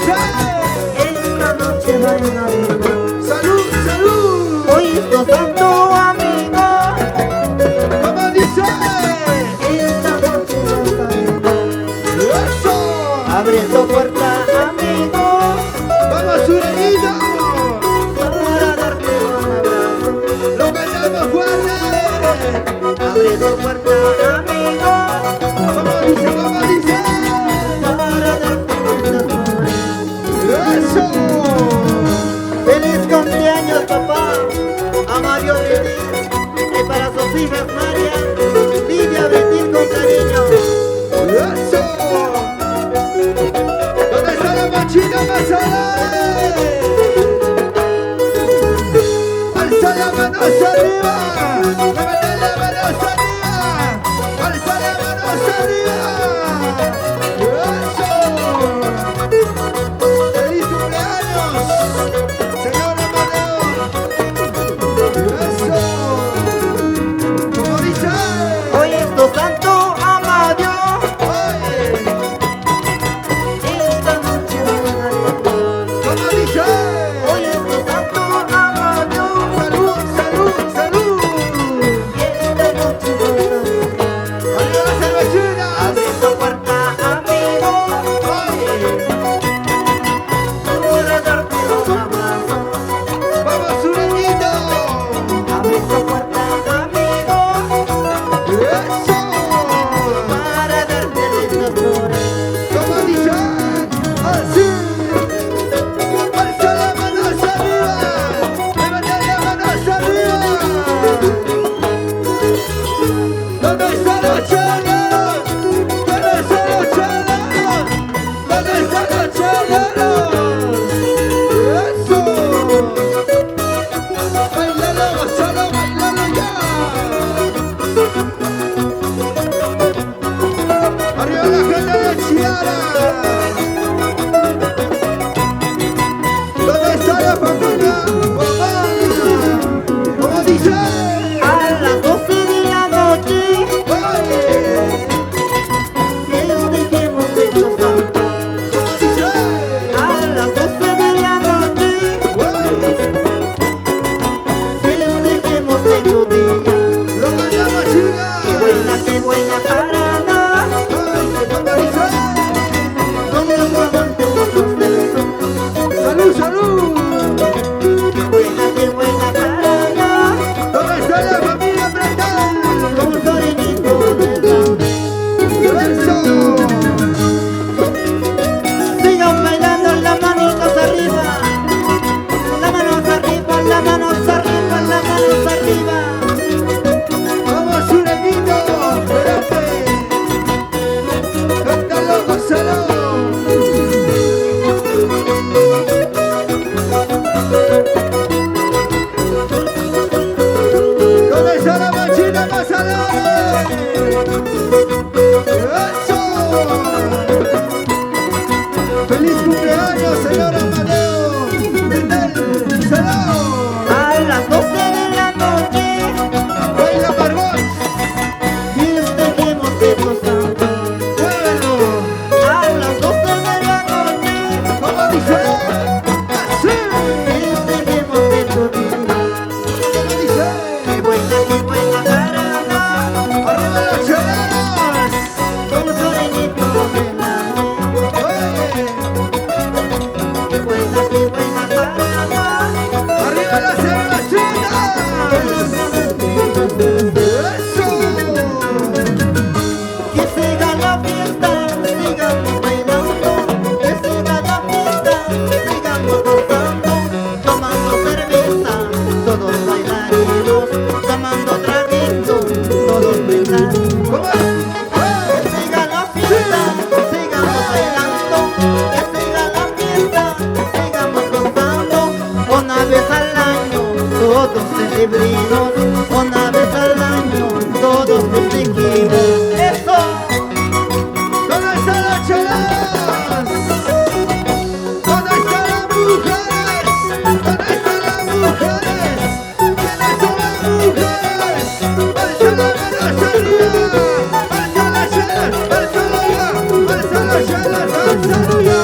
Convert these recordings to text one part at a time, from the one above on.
dice? Esta noche bailaremos. ¡Salud, salud! Hoy es tu santo amigo. ¿Cómo dice? Esta noche bailaremos. ¡Eso! Abre tu puerta, amigo, ¡Vamos, sureñito! para darte un abrazo. ¡Lo cantamos fuerte! Abre tu puerta, amigo, ¿Cómo dice? ¿Cómo dice? para darte un abrazo. ¡Eso! Feliz cumpleaños, papá, a Mario Betín y para sus hijas María, Lidia Betín con cariño. ¡Eso! ¿Dónde está la machita pasada? ¡Alza la mano hacia arriba! ¡Levanta la mano hacia arriba! ¡Alza la mano hacia arriba! ¡Eso! ¡Feliz cumpleaños! ¡Señor Amadeo! ¡Eso! ¿Cómo dice? Hoy es tu santo Amadeo. ¡Oye! Esta noche bailaremos. ¿Cómo dice? Hoy es tu santo Amadeo. ¡Salud, salud, salud! Esta noche bailaremos. ¡Arriba las cervecinas! Abre tu puerta, amigo, ¡Oye! para darte un abrazo. ¡Vamos, sureñito! Abre tu puerta, amigo, ¡Eso! para darte lindos flores. ¿Cómo dice? ¡Así! ¡Alza la mano hacia arriba! ¡Levanta la mano hacia arriba! ¿Dónde están los chaleros? ¿Dónde están los chaleros? ¿Dónde están los chaleros? ¡Eso! ¡Bailalo, gozalo, bailalo ya! ¡Arriba la gente de Chiara! ¿Dónde está la familia? ¡Mamá! ¿Cómo dice? A las 12 de la noche, ¡Oye! que nos dejemos de gozar. ¿Cómo dice? A las 12 de la noche, ¡Oye! que nos dejemos de rodillas. ¡Lo cantamos, chica! Qué buena parada, ¡Oye! ¿Cómo dice? donde nos aguante otros besos. ¡Salud, salud! Qué buena parada, ¿Dónde está la familia Pretal? con un florenito de laurel. ¡Eso! Sigan bailando las manitos arriba, las manos arriba, las manos arriba, las manos arriba. ¡Vamos, sureñito! ¡Espérate! ¡Cántalo, gózalo! ¿Dónde está la machita más alegre? ¡Eso! ¡Feliz cumpleaños, señor Amadeo! ¡Betel! ¡Salud! A las 12 de la noche, ¡Baila, Margot! que nos dejemos de gozar. ¡Muévelo! A las 12 de la noche, ¿Cómo dice? ¡Así! que nos dejemos de rodillas. ¿Cómo dice? Qué buena parada, ¡Arriba los cheleros! con un florenito de laurel. ¡Oye! Qué buena parada, ¡Arriba las cervecitas! ¡Eso! que siga la fiesta, sigamos bailando, que siga la fiesta, sigamos gozando, tomando cerveza, todos bailaremos, tomando traguito, todos bailando. ¿Cómo? Que siga la fiesta, sigamos bailando, que siga la fiesta, sigamos gozando, una vez al año, todos celebremos, una vez al año, todos festejemos. ¡Eso! ¿Dónde están las cheleras? ¿Dónde están las mujeres? ¿Dónde están las mujeres? ¿Quiénes son las mujeres? ¡Alza la mano hacia arriba! ¡Alza las chelas! ¡Alza la ya! ¡Alza las chelas! ¡Alza ya!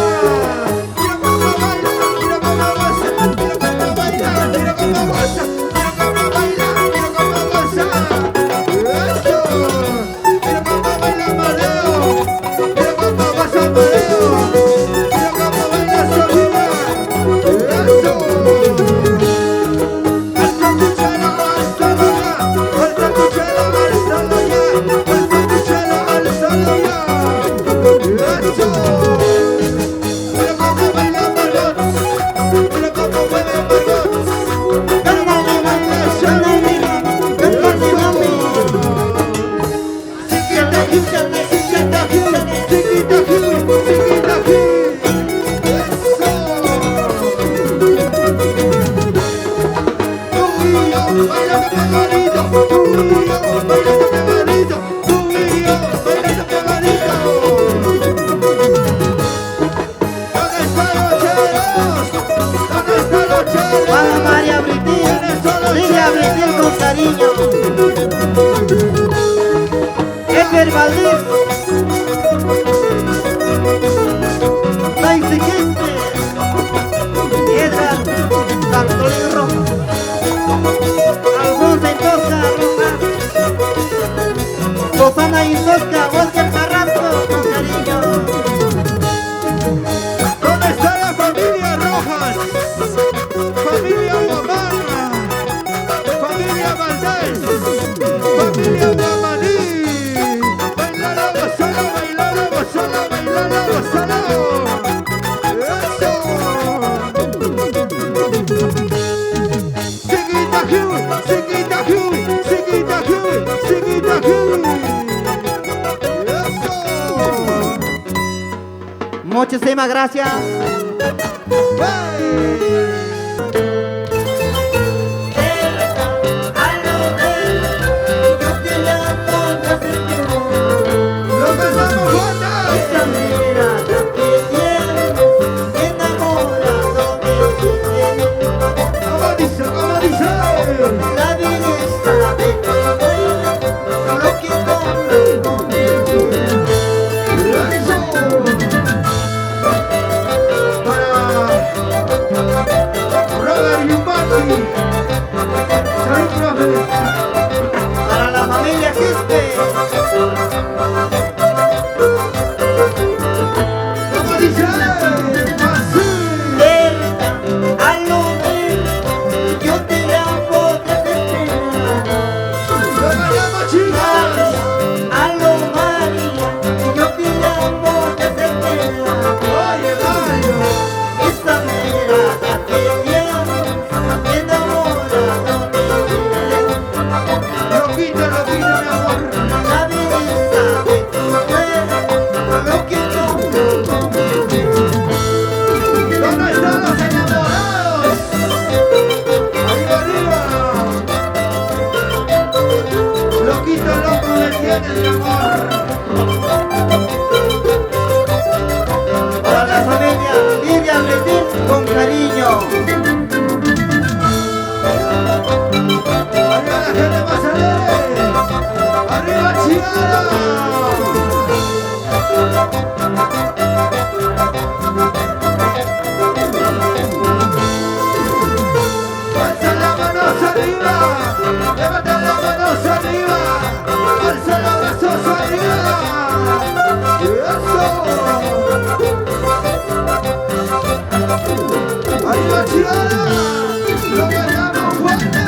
cariño. Edgar Valdés, Daisy Quispe, Edgar Santolín Rojas, Alfonso Tosca Rojas, Susana y Tosca, Oscar Carrasco, con cariño. ¿Dónde está la familia Rojas? Familia Guamana, familia Valdés, familia Guamaní. Bailala, gozala, bailala, gozala, bailala, gozala. Eso. Seguita Huey, seguita Huey, seguita Huey, seguita Huey. Eso. Muchísimas gracias. ¡Lo besamos, Juana! ¿Cómo dice? ¿Cómo dice? Robert Yubati. Salud, profe. Para la familia Quispe. ¿Cómo dice? Así. Yo te llamo desesperada. ¡Lo bailamos, chicas! Aló María, yo te llamo desesperada. Oye, Mario. Esa mirada que tienes me enamora de Loquito, mi amor. la belleza de tu cuerpo, lo que yo ¿Dónde están los enamorados? Arriba, arriba. Loquito, loco me tienes, mi amor. para la familia Lidia Betín con cariño. Arriba la gente más alegre. Arriba Chiara. Alza las manos arriba. Levanta las manos arriba. Alza los brazos arriba. Eso. Arriba Chiara. Lo ganamos fuerte.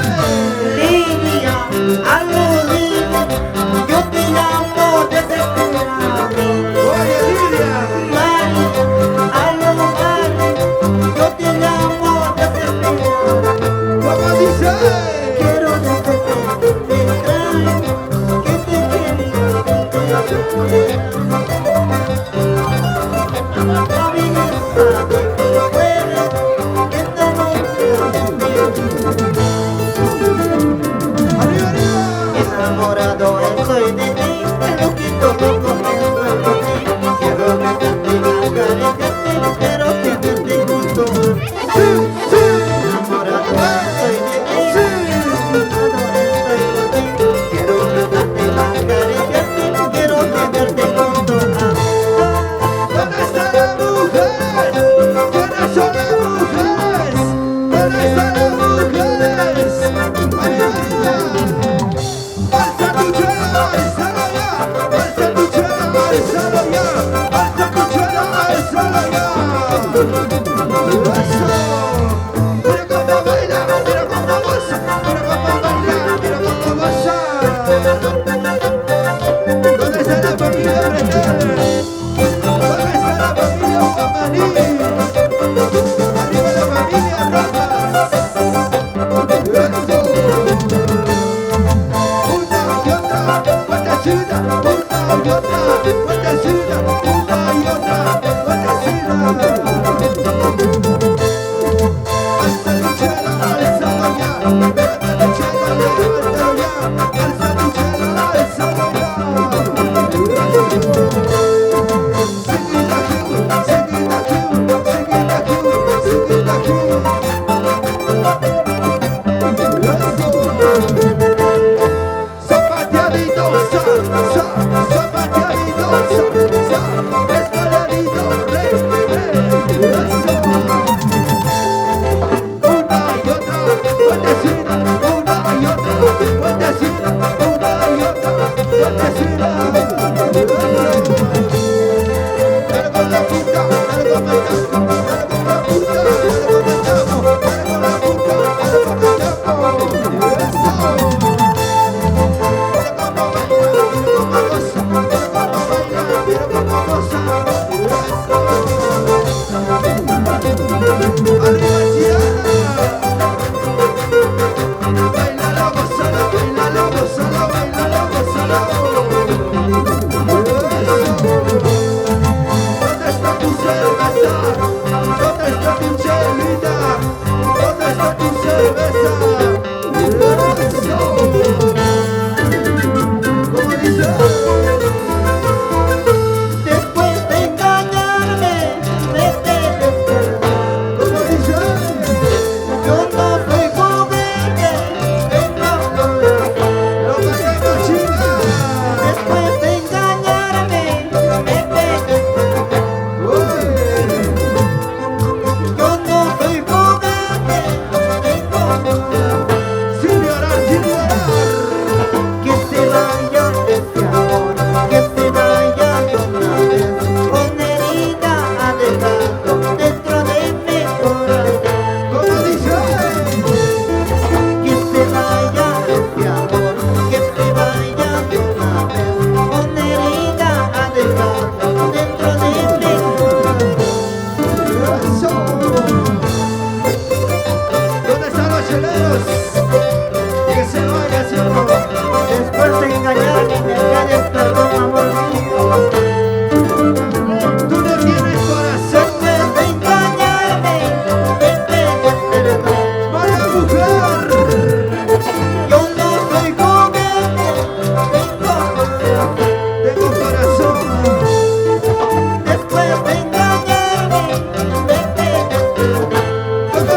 Lidia, aló Lidia, yo te llamo desesperado. Oye, Lidia. María, aló María, yo te llamo desesperado. ¿Cómo dice? Quiero desesperarte, que te quería, la belleza de tu cuerpo, esta noche Arriba, arriba. enamorado.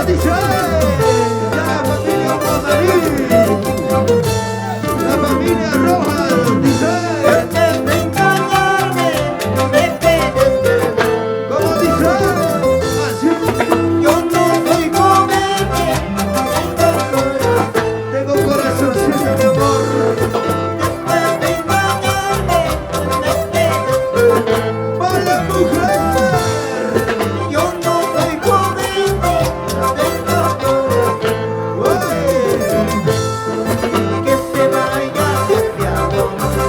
dice? La familia Guamarí, la familia Rojas, dice. ¿Cómo dice? Así. Yo no soy joven, Tengo corazoncito de amor. después de engañarme, ¡Para la mujer! yo no soy joven, que se vaya confiado,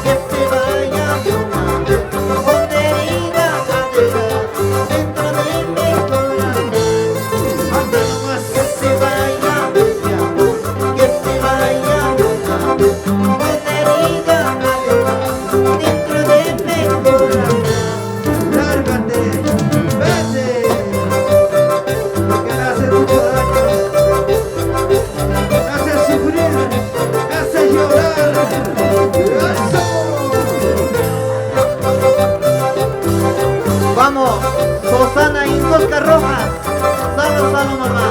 que se vaya fumando, con heridas adentro de mi corazón. ¡Anda nomás! Que se vaya confiado, que se vaya fumando, con heridas adentro de mi corazón. ¡Lárgate! ¡Vete! Porque me hace mucho daño. Me hace sufrir. Me hace llorar. ¡Eso! Vamos, Susana y Oscar Rojas. Salud, salud, mamá.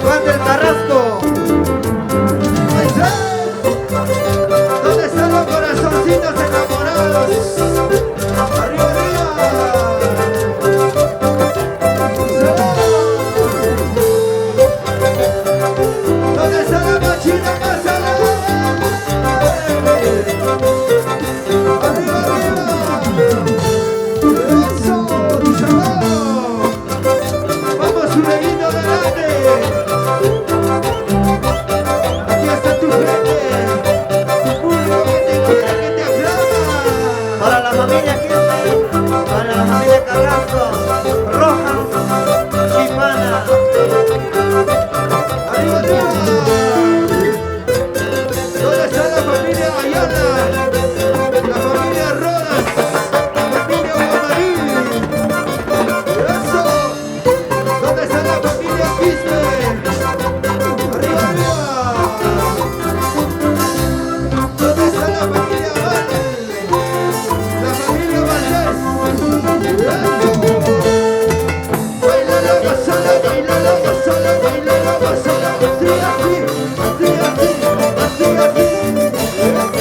Juan del Carrasco. ¿Dónde están los corazoncitos enamorados? ¡Arriba, arriba! ¿Dónde está la machina más alegre? ¡Arriba, arriba! ¡Eso! ¡Disalado! ¡Vamos, Zuleguito, adelante! Aquí está tu frente. Público que te quiere, que te aclama. Para la familia Kirchner, para la familia Carrasco, Rojas, Chipana. ¡Arriba, arriba! ¿Dónde está la familia Ayala? La familia Rodas, la familia Guamarí. ¡Eso! ¿Dónde está la familia Quispe? ¡Arriba, arriba! ¿Dónde está la familia Val? La familia Valdés. ¡Eso! Baila la basala, baila la basala, baila la basala. Así, así, así, así, así, así. Eso.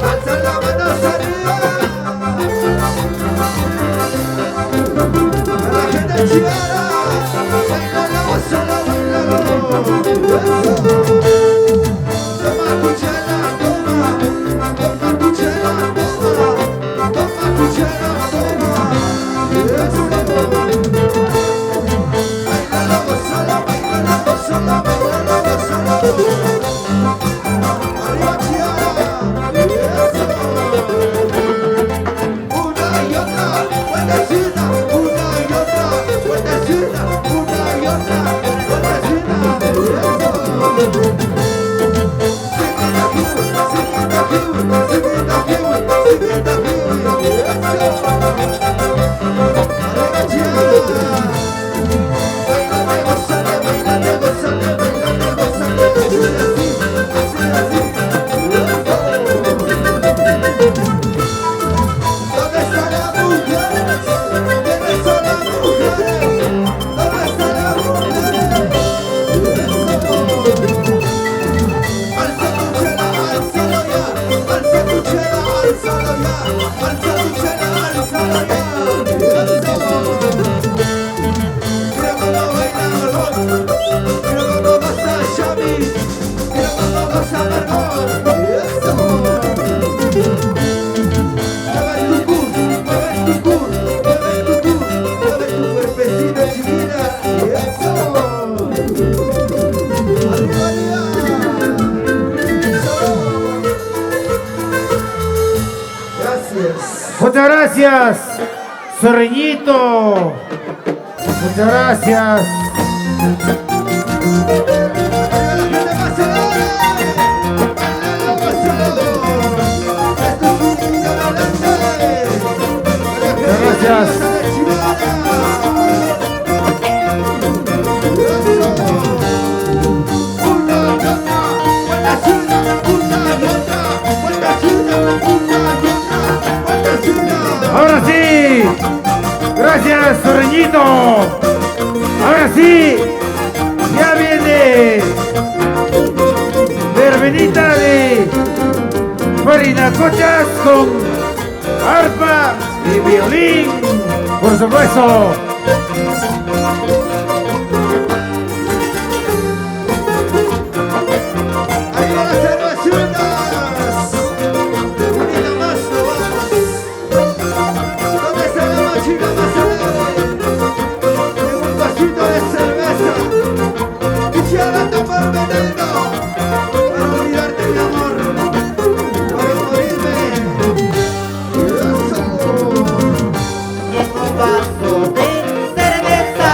Alza la mano arriba. A la gente chivara. Baila la basala, bailalo. Eso. Toma tu chela, toma. Toma tu chela, toma. Toma tu chela, toma. Eso. Baila la basala, baila la basala, baila la basala. Arriba Chiara. Eso. Una y otra, vueltecita. Una y otra, vueltecita. Una y otra, vueltecita. Eso. ¿Dónde está la mujer? ¿Dónde está la mujer? ¿Dónde está la mujer? Alza tu chela, alzalo ya. Alza tu chela, alzalo ya. Alza tu chela, alzalo ya. Eso. Mira cómo baila Margot. Mira cómo goza Xavi. Mira cómo goza Margot. Eso. Mueve tu cul, mueve tu cul, mueve tu cul, mueve tu cuerpecito chiquita. Eso. Arriba, arriba. Gracias. Muchas gracias, Zorriñito. Muchas gracias. Arriba la gente más alegre. Bailalo más alegre. Esto es un niño adelante. Muchas gracias. Ahora sí. gracias, Sorreñito. Ahora sí, ya viene verbenita de Parinacochas con arpa y violín, por supuesto. Ahí van las cervecitas. Unida más no vamos. ¿Dónde está la machina más alegre? En un vasito de cerveza. Quisiera tomar veneno para olvidarte mi amor, para morirme. Eso. En un vaso de cerveza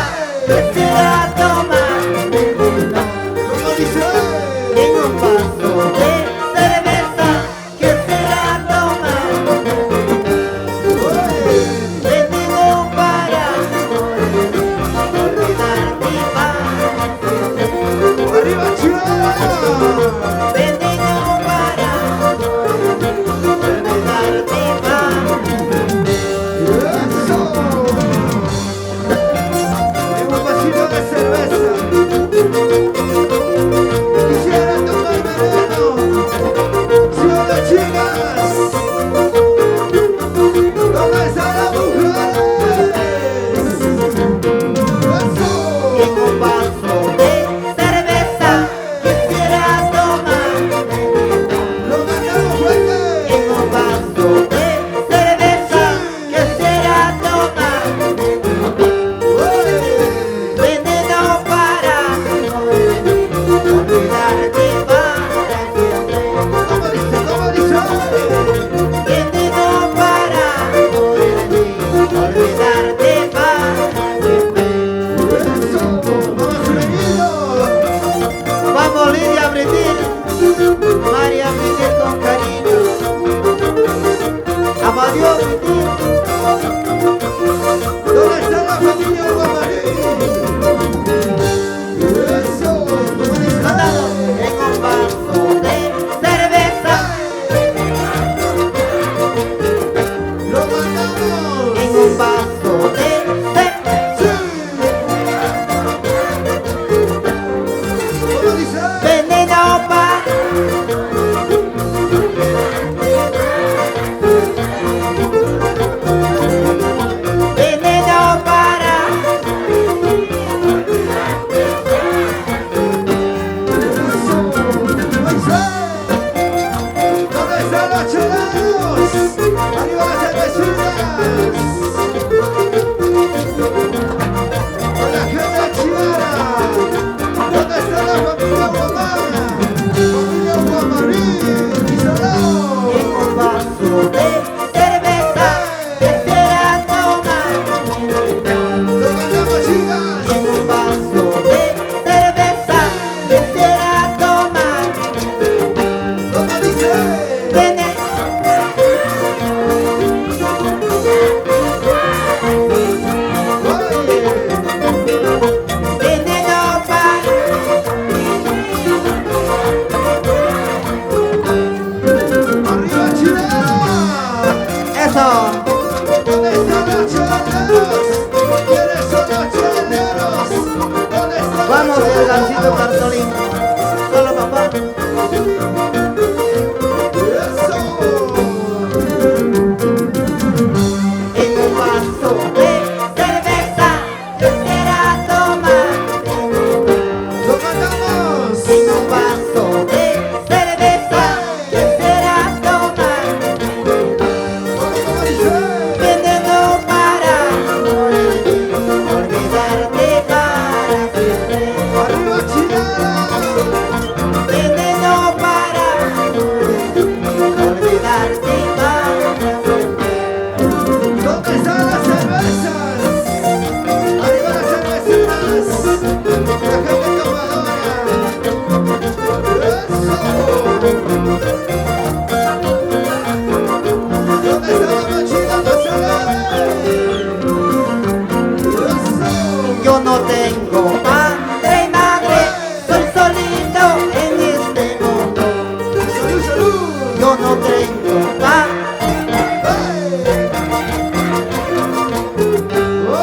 quisiera tomar veneno. ¿Cómo dice? En un vaso de cerveza quisiera tomar veneno para olvidar mi paz. Arriba Chihuahua. Veneno para olvidar mi paz. Eso. En un vasito de cerveza. Quisiera tomar veneno. Si hola chicas. ¿Dónde están las mujeres? Eso. En un vaso de cerveza quisiera tomar veneno. Lo mandamos fuerte. En un vaso de cerveza quisiera tomar veneno para olvidarte para siempre. ¿Cómo dice? ¿Cómo dice? Veneno para olvidarte para siempre. Eso. Vamos reñidos. Vamos Lidia Britil, María Britil con cariño. Amadio Britil, ¿Dónde está la familia Guamarí? Eso. ¿Cómo dice? mandado en un vaso de cerveza. Lo mandamos. En un vaso de cerveza. ¿Cómo dice? Veneno para veneno para ¿Dónde están los chelados? ¡Arriba las cervecitas! ¡Con la gente chilena! ¿Dónde está la familia Guamana? ¡Familia Guamarí! ¡Díselo! en un vaso de cerveza quisiera tomar ¡Lo mandamos, chicas! en un vaso de cerveza quisiera tomar ¿Cómo dice? veneno ¡Oye! veneno para ¡Arriba chilena! eso. ¿Dónde están los cheleros? ¿Quiénes son los cheleros? ¿Dónde están Vamos los el gancito cheleros? cartolín. Solo papá. ¡Eso! En un vaso de cerveza quisiera tomar. ¡Lo mandamos! En un vaso de cerveza quisiera tomar. ¿Cómo dice? Veneno para olvidarte para siempre. ¡Arriba chilena! Veneno para olvidarte para siempre. ¿Dónde están las cervezas? ¡Arriba las cervecitas! ¡La gente tomadora! ¡Eso! ¿Dónde está la machina más alegre? ¡Eso! Yo no tengo padre y madre, soy solito en este mundo. ¡Salud, salud! Yo no tengo padre, ¡Hey!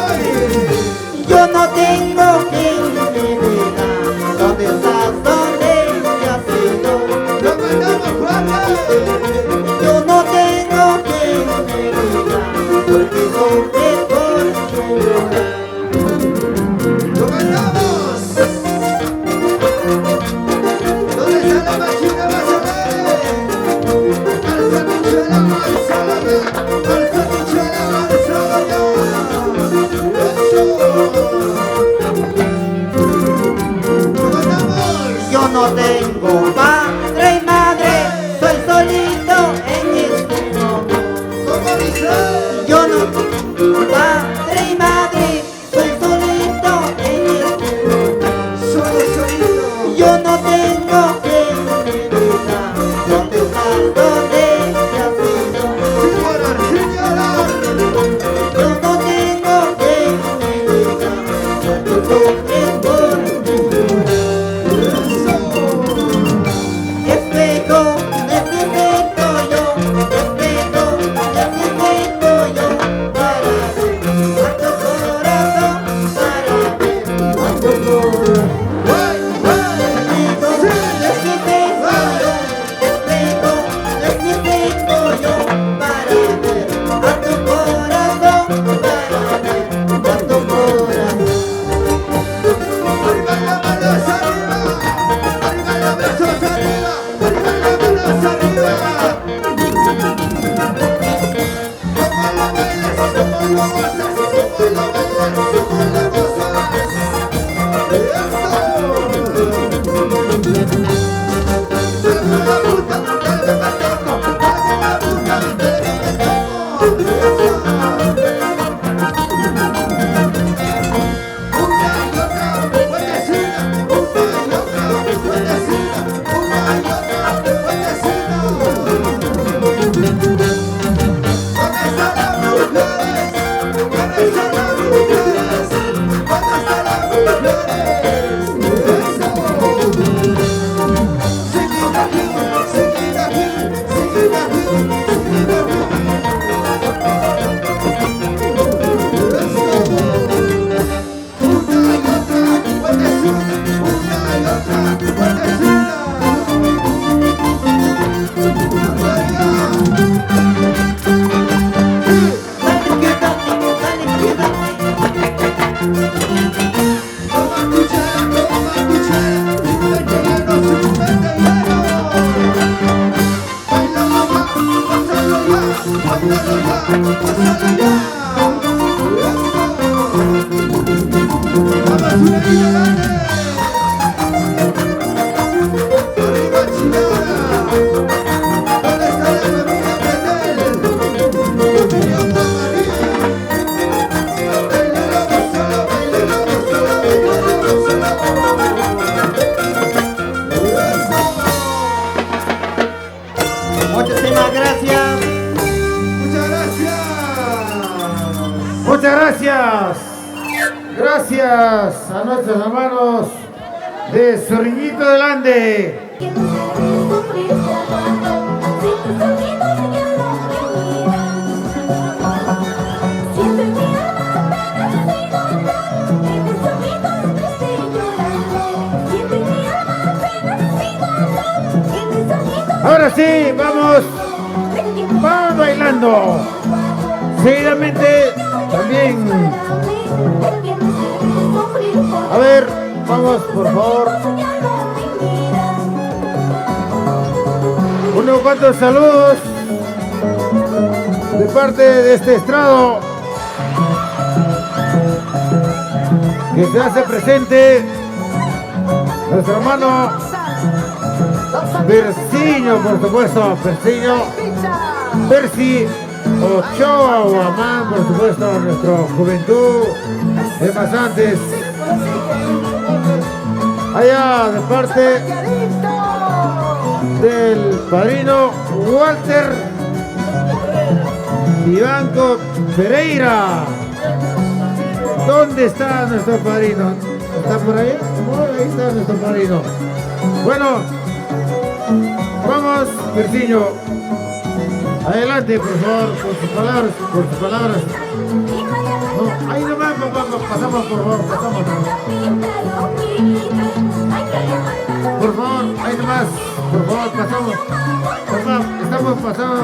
¿Dónde están las mujeres? ¿Dónde están las mujeres? Eso. Sing it again, sing it again, sing it again, sing it again. Eso. Una y otra, vueltecita. Una y otra, vueltecita. Muchísimas gracias. Muchas gracias. Muchas gracias. Gracias a nuestros hermanos de Zorrillito del Ande. Que no se debe sufrir amando, si tus oídos me hablan de vida. Siento en mi alma apenas sigo andando, en tus oídos me estoy llorando. Siento en mi alma apenas sigo andando, en tus oídos. Ahora sí, vamos bailando. Seguidamente también. A ver, vamos por favor. Unos cuantos saludos de parte de este estrado que se hace presente nuestro hermano Persiño, por supuesto, Percy Ochoa Guamán, por supuesto, nuestra juventud de Masantes. Allá de parte del padrino Walter Ivanco Pereira. ¿Dónde está nuestro padrino? ¿Está por ahí? Oh, ahí está nuestro padrino. Bueno, vamos, Persiño. Adelante, por favor, por sus palabras, No, ahí nomás, papá, pasamos, por favor, pasamos. Por favor, ahí nomás, por favor, pasamos. Papá, estamos pasando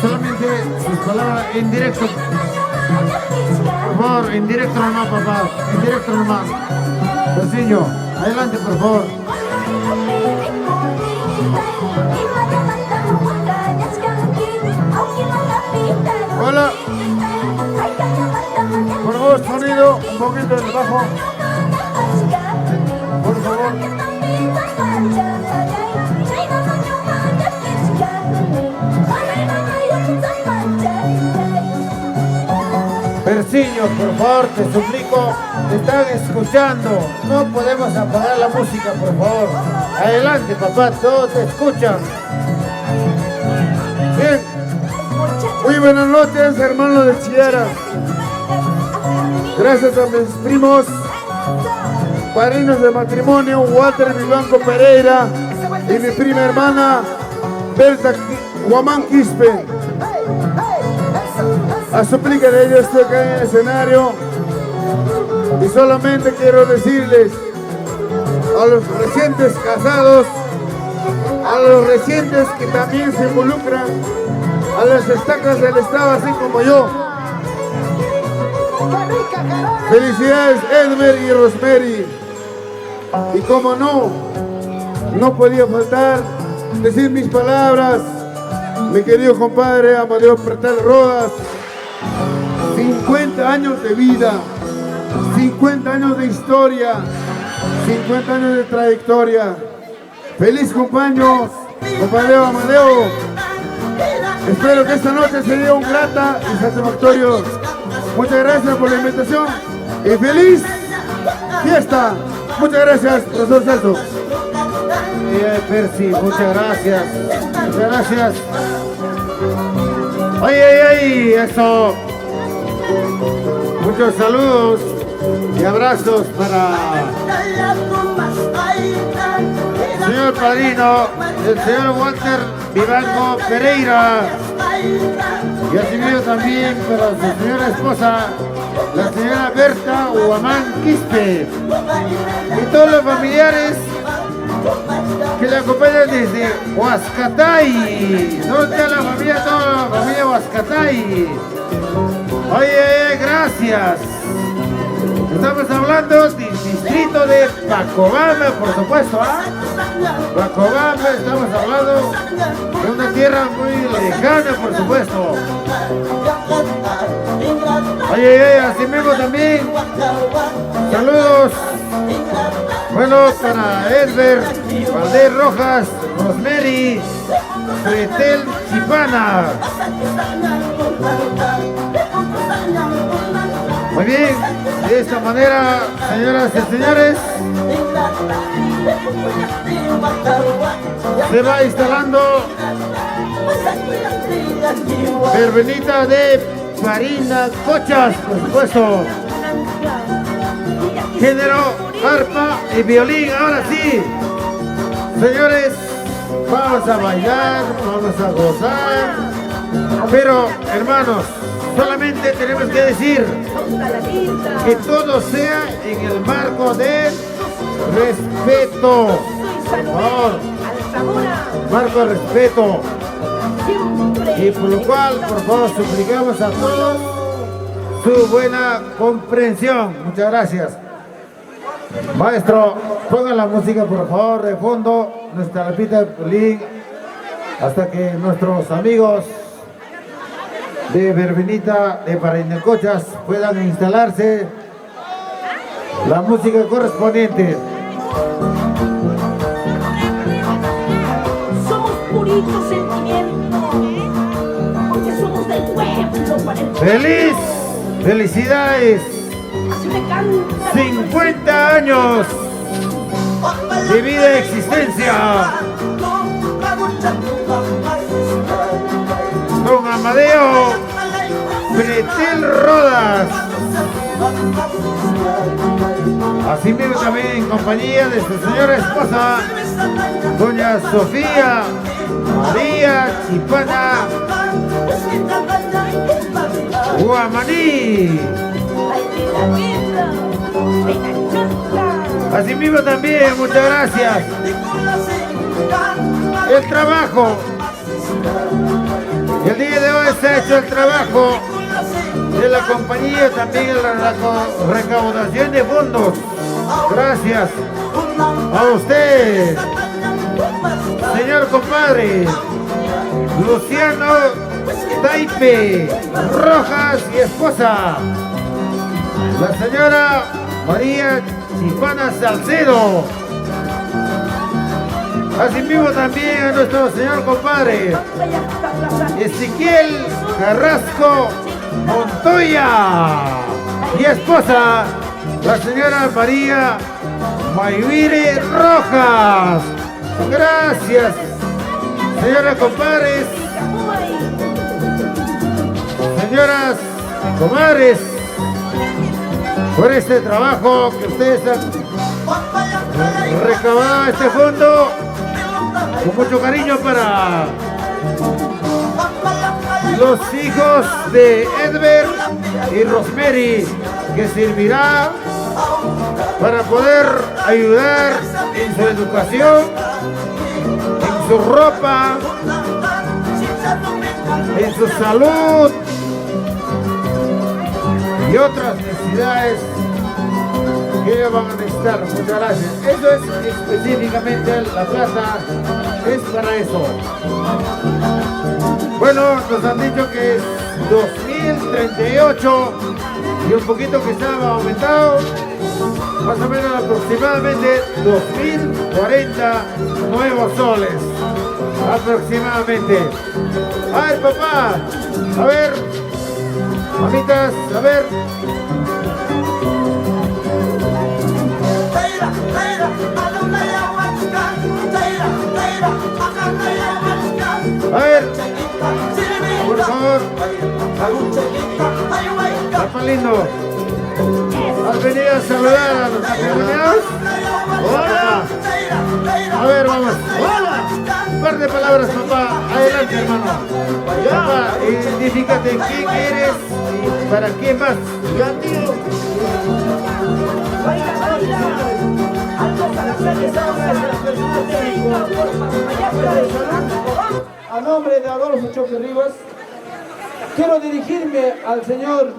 solamente sus palabras en directo. Por favor, en directo nomás, papá, en directo nomás. Persiño, adelante, por favor. Hola. Por favor, sonido un poquito de bajo. Por favor. Persiño, por favor, te suplico, te están escuchando. No podemos apagar la música, por favor. Adelante, papá, todos te escuchan. Bien. Muy buenas noches, hermanos de Chiara. Gracias a mis primos, padrinos de matrimonio, Walter Vivanco Pereira y mi prima hermana, Berta Guamán Quispe. A suplica de ellos estoy acá en el escenario y solamente quiero decirles a los recientes casados, a los recientes que también se involucran a las estacas del Estado, así como yo. Felicidades, Edmer y Rosemary. Y como no podía faltar decir mis palabras, mi querido compadre Amadeo Pretal Rodas. 50 años de vida, 50 años de historia, 50 años de trayectoria. Feliz compañeros, compadre Amadeo. Espero que esta noche sea un grata y satisfactorio. Muchas gracias por la invitación y feliz fiesta. Muchas gracias, profesor Celso. Percy, muchas gracias. Muchas gracias. ¡Ay, ay, ay! Eso. Muchos saludos y abrazos para el señor padrino, el señor Walter Vivanco Pereira. Y asimismo también para su señora esposa, la señora Berta Huamán Quispe. Y todos los familiares que le acompañan desde Huascatay. ¿Dónde está la familia? Toda la familia Huascatay. Oye, gracias. Estamos hablando del distrito de Pacobamba, por supuesto, ¿ah? Pacobamba, estamos hablando de una tierra muy lejana, por supuesto. Oye, así mismo también, saludos. Bueno, para Edber, Valdés Rojas, Rosemary, Pretel Chipana. Muy bien, de esta manera, señoras y señores, se va instalando verbenita de Farina Cochas, por supuesto. Género, arpa y violín. Ahora sí, señores, vamos a bailar, vamos a gozar. Pero, hermanos, solamente tenemos que decir que todo sea en el marco del respeto. Por favor, marco de respeto. Y por lo cual, por favor, suplicamos a todos su buena comprensión. Muchas gracias. Maestro, ponga la música, por favor, de fondo, nuestra repita de Pelín, hasta que nuestros amigos de verbenita de Parinacochas puedan instalarse la música correspondiente. Somos puritos sentimientos, porque somos del pueblo para el pueblo. ¡Feliz! ¡Felicidades! Así me canta. 50 años de vida y existencia. Don Amadeo Pretel Rodas. Asimismo también en compañía de su señora esposa, doña Sofía María Chipana Guamaní. Asimismo también, muchas gracias. El trabajo. El día de hoy se ha hecho el trabajo de la compañía, también la recaudación de fondos. Gracias a usted, señor compadre Luciano Taipe Rojas y esposa, la señora María Chipana Salcedo. Asimismo también a nuestro señor compadre Ezequiel Carrasco Montoya y esposa, la señora María Mayuire Rojas. Gracias, señora compadres, señoras comadres, por este trabajo que ustedes han recaudado este fondo con mucho cariño para los hijos de Edber y Rosemary, que servirá para poder ayudar en su educación, en su ropa, en su salud y otras necesidades que ellos van a necesitar. Muchas gracias. Eso es específicamente la plata, es para eso. Bueno, nos han dicho que es 2038 y un poquito que estaba aumentado, más o menos aproximadamente 2040 nuevos soles, aproximadamente. A ver, papá, a ver, mamitas, a ver. A ver, por favor, papá lindo. ¿Has venido a saludar a los matrimoniados? ¡Hola! A ver, vamos. ¡Hola! Un par de palabras, papá. Adelante, hermano. Papá, identifícate quién eres y para quién vas. Ya, tío. A nombre de Adolfo Choque Rivas, quiero dirigirme al señor,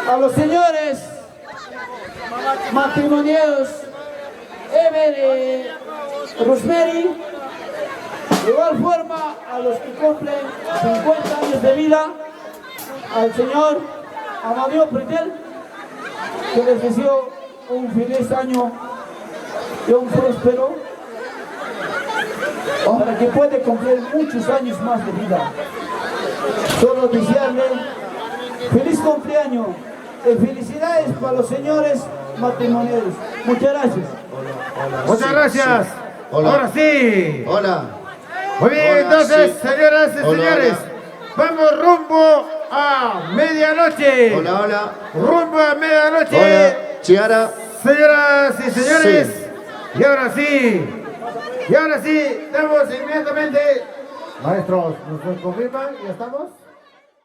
a los señores matrimoniados Ever Rosemary, de igual forma a los que cumplen 50 años de vida, al señor Amadeo Pretel, que les deseo un feliz año y un próspero, para que pueda cumplir muchos años más de vida. Solo desearle feliz cumpleaños y felicidades para los señores matrimoniales. Muchas gracias. Muchas gracias. Hola. Ahora sí. Hola. Muy bien, Hola, entonces, sí. señoras y Hola, señores, vamos rumbo a medianoche. Hola, hola. Rumbo a medianoche. Hola, Chiara. Señoras y señores, Sí. y ahora sí, damos inmediatamente. Maestros, ¿nos confirman? ¿Ya estamos?